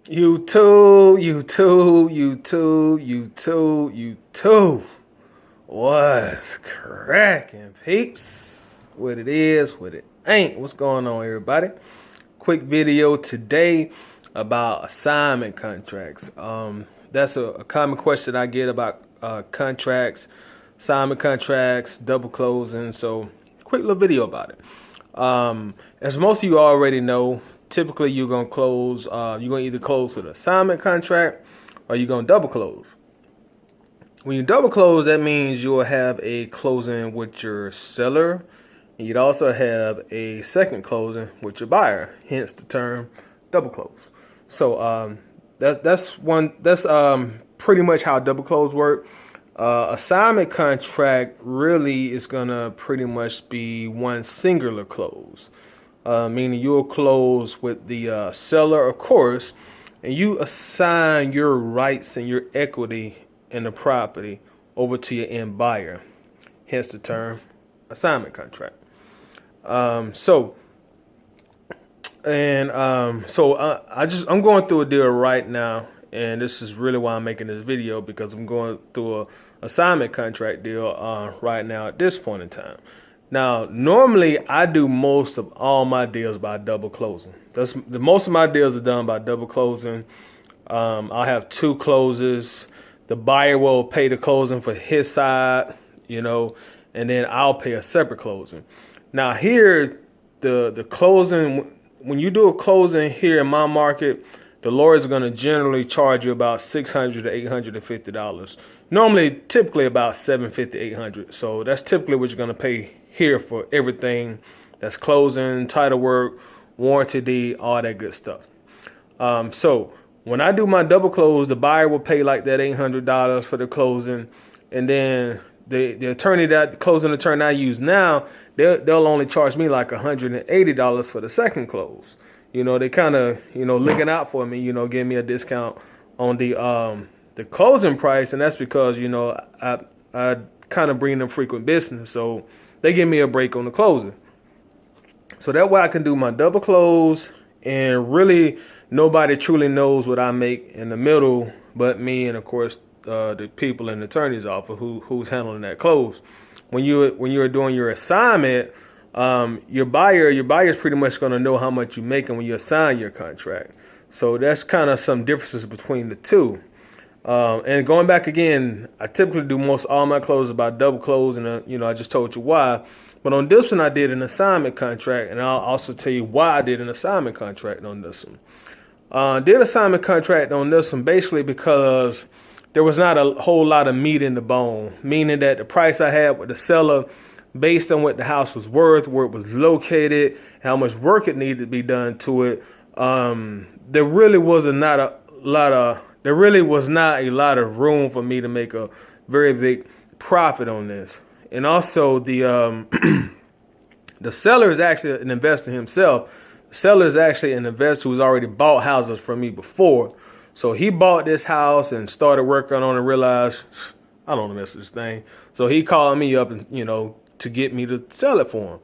YouTube. What's cracking, peeps? What it is, what it ain't. What's going on, everybody? Quick video today about assignment contracts. That's a common question I get about contracts, assignment contracts, double closing. So, quick little video about it. As most of you already know, typically you're gonna close. You're gonna either close with an assignment contract or you're gonna double close. When you double close, that means you'll have a closing with your seller, and you'd also have a second closing with your buyer. Hence the term double close. So that's pretty much how double close work. Assignment contract really is gonna pretty much be one singular close, meaning you'll close with the seller, of course, and you assign your rights and your equity in the property over to your end buyer. Hence the term assignment contract. I'm going through a deal right now, and this is really why I'm making this video, because I'm going through a assignment contract deal right now at this point in time. Now, normally I do most of all my deals by double closing. Most of my deals are done by double closing. I'll have two closes. The buyer will pay the closing for his side, and then I'll pay a separate closing. Now here, the closing, when you do a closing here in my market, the lawyers are going to generally charge you about $600 to $850. Normally, typically about $750, $800. So that's typically what you're going to pay here for everything that's closing, title work, warranty deed, all that good stuff. So when I do my double close, the buyer will pay like that $800 for the closing, and then the closing attorney I use now, they'll only charge me like $180 for the second close. They kind of looking out for me, giving me a discount on the closing price, and that's because I kind of bring them frequent business, so they give me a break on the closing. So that way I can do my double close, and really nobody truly knows what I make in the middle but me, and of course the people in the attorney's office who's handling that close. When you're doing your assignment, your buyer's pretty much going to know how much you're making when you assign your contract. So that's kind of some differences between the two. And going back again, I typically do most all my closes by double close, and I just told you why. But on this one, I did an assignment contract, and I'll also tell you why I did an assignment contract on this one. Did assignment contract on this one basically because there was not a whole lot of meat in the bone, meaning that the price I had with the seller, based on what the house was worth, where it was located, how much work it needed to be done to it, there really was not a lot of room for me to make a very big profit on this. And also the the seller is actually an investor himself. The seller is actually an investor who's already bought houses from me before. So he bought this house and started working on it and realized, I don't want to mess with this thing. So he called me up and, to get me to sell it for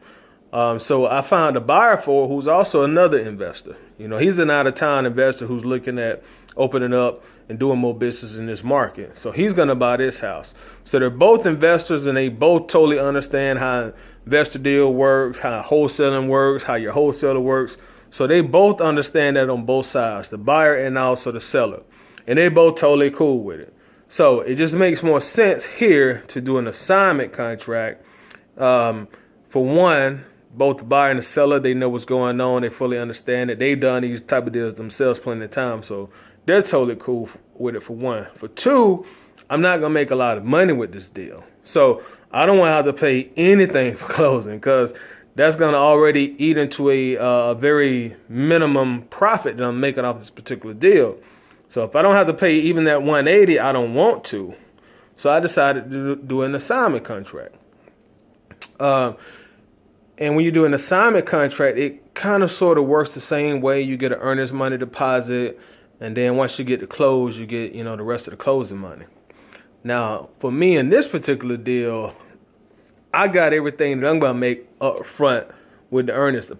him. So I found a buyer for it who's also another investor. He's an out-of-town investor who's looking at opening up and doing more business in this market. So he's going to buy this house. So they're both investors, and they both totally understand how investor deal works, how wholesaling works, how your wholesaler works. So they both understand that on both sides, the buyer and also the seller. And they both totally cool with it. So it just makes more sense here to do an assignment contract. For one, both the buyer and the seller, they know what's going on. They fully understand it. They've done these type of deals themselves plenty of time. So they're totally cool with it, for one. For two, I'm not going to make a lot of money with this deal. So I don't want to have to pay anything for closing, because that's going to already eat into a very minimum profit that I'm making off this particular deal. So if I don't have to pay even that $180, I don't want to. So I decided to do an assignment contract. And when you do an assignment contract, it kind of sort of works the same way. You get an earnest money deposit, and then once you get to close, you get the rest of the closing money. Now, for me in this particular deal, I got everything that I'm going to make up front with the earnest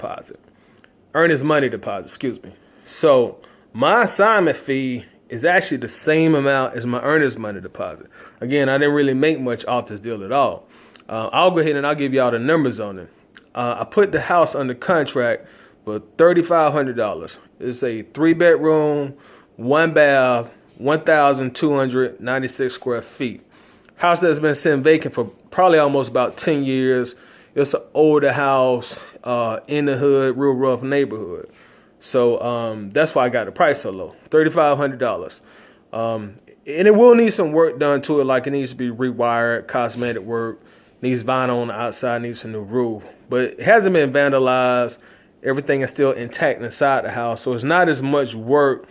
money deposit, excuse me. So my assignment fee is actually the same amount as my earnest money deposit. Again, I didn't really make much off this deal at all. I'll go ahead and I'll give y'all the numbers on it. I put the house under contract for $3,500. It's a 3-bedroom, 1 bath, 1,296 square feet. House that's been sitting vacant for probably almost about 10 years. It's an older house in the hood, real rough neighborhood. So that's why I got the price so low, $3,500. And it will need some work done to it, like it needs to be rewired, cosmetic work, needs vinyl on the outside, needs a new roof. But it hasn't been vandalized. Everything is still intact inside the house. So it's not as much work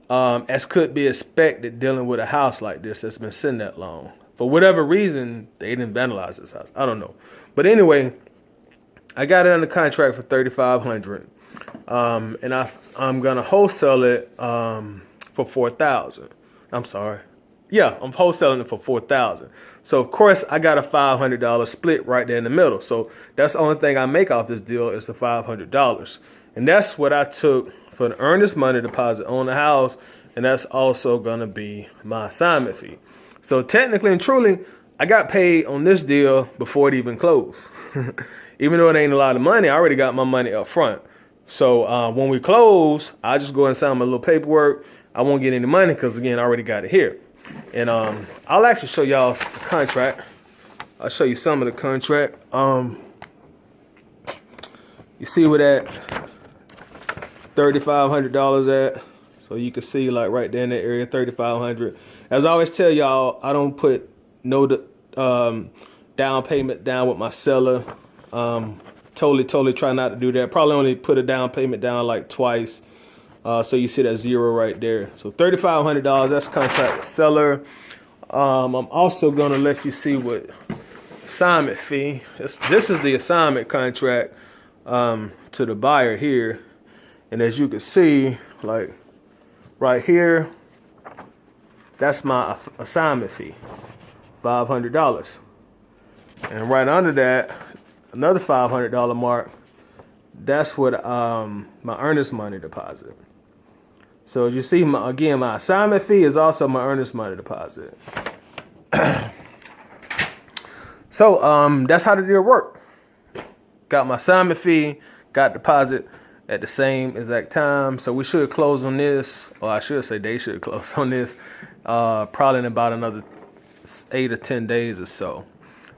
as could be expected dealing with a house like this that's been sitting that long. For whatever reason, they didn't vandalize this house. I don't know. But anyway, I got it under contract for $3,500. And I'm going to wholesale it for $4,000. I'm sorry. Yeah, I'm wholesaling it for $4,000. So of course I got a $500 split right there in the middle. So that's the only thing I make off this deal is the $500. And that's what I took for the earnest money deposit on the house. And that's also going to be my assignment fee. So technically and truly, I got paid on this deal before it even closed. Even though it ain't a lot of money, I already got my money up front. So when we close, I just go and sign my little paperwork. I won't get any money because, again, I already got it here. And I'll actually show y'all the contract. I'll show you some of the contract. You see where that $3,500 at? So you can see like right there in that area, $3,500. As I always tell y'all, I don't put no down payment down with my seller. Totally try not to do that. Probably only put a down payment down like twice. So you see that zero right there. So $3,500, that's contract with seller. I'm also going to let you see what assignment fee. This is the assignment contract to the buyer here. And as you can see, like right here, that's my assignment fee, $500. And right under that, another $500 mark, that's what my earnest money deposit. So as you see, again, my assignment fee is also my earnest money deposit. So that's how the deal worked. Got my assignment fee, got deposit at the same exact time. So we should close on this, or I should say they should close on this, probably in about another 8 or 10 days or so.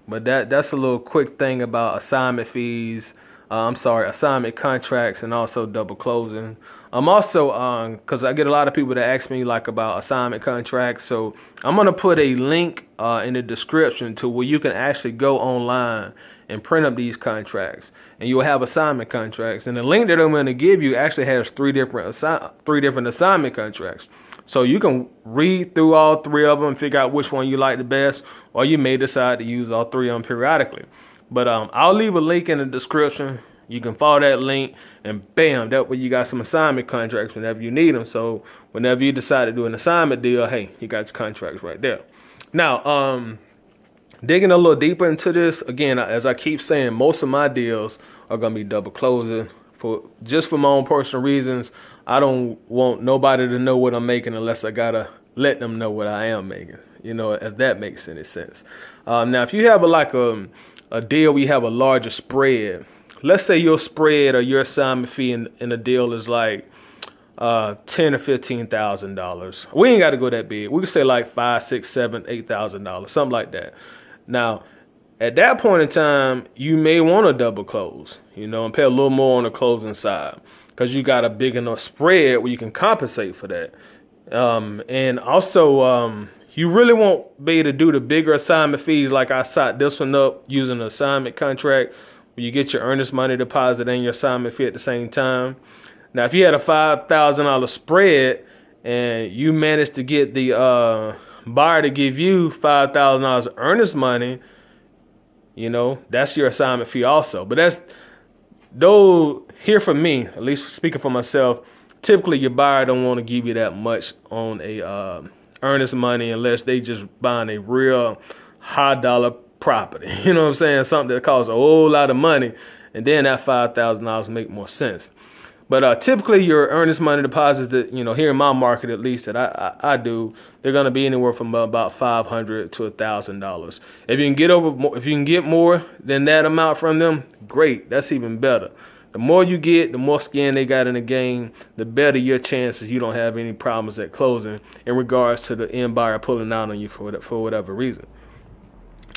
But that's a little quick thing about assignment fees. Assignment contracts and also double closing. I'm also, because I get a lot of people that ask me like about assignment contracts. So I'm going to put a link in the description to where you can actually go online and print up these contracts. And you'll have assignment contracts. And the link that I'm going to give you actually has three different assignment contracts. So you can read through all three of them and figure out which one you like the best, or you may decide to use all three of them periodically. But I'll leave a link in the description. You can follow that link, and bam, that way you got some assignment contracts whenever you need them. So whenever you decide to do an assignment deal, hey, you got your contracts right there. Now, digging a little deeper into this, again, as I keep saying, most of my deals are going to be double closing. For my own personal reasons, I don't want nobody to know what I'm making unless I got to let them know what I am making, if that makes any sense. Now, if you have a deal where you have a larger spread, let's say your spread or your assignment fee in a deal is like $10,000 or $15,000. We ain't got to go that big. We can say like $5,000, $6,000, $7,000, $8,000, something like that. Now, at that point in time, you may want to double close, and pay a little more on the closing side because you got a big enough spread where you can compensate for that. And also, you really won't be able to do the bigger assignment fees like I set this one up using an assignment contract where you get your earnest money deposit and your assignment fee at the same time. Now, if you had a $5,000 spread and you managed to get the buyer to give you $5,000 earnest money, that's your assignment fee also. But here for me, at least speaking for myself, typically your buyer don't want to give you that much on a earnest money unless they just buying a real high dollar property. You know what I'm saying? Something that costs a whole lot of money, and then that $5,000 make more sense. But typically your earnest money deposits that, here in my market, at least that I do, they're going to be anywhere from about $500 to $1,000. If you can get more than that amount from them, great. That's even better. The more you get, the more skin they got in the game, the better your chances you don't have any problems at closing in regards to the end buyer pulling out on you for whatever reason.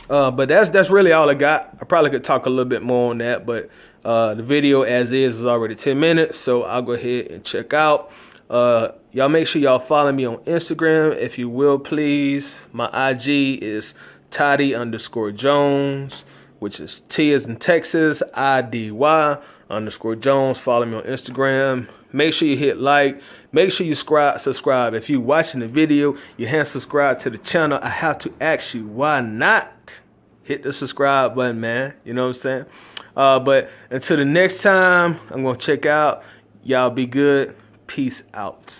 But that's really all I got. I probably could talk a little bit more on that, but the video as is already 10 minutes, so I'll go ahead and check out. Y'all make sure y'all follow me on Instagram, if you will, please. My IG is Toddy_Jones, which is T as in Texas, IDY_Jones. Follow me on Instagram. Make sure you hit like. Make sure you subscribe. If you're watching the video, you haven't subscribed to the channel, I have to ask you, why not? Hit the subscribe button, man. You know what I'm saying? But until the next time, I'm going to check out. Y'all be good. Peace out.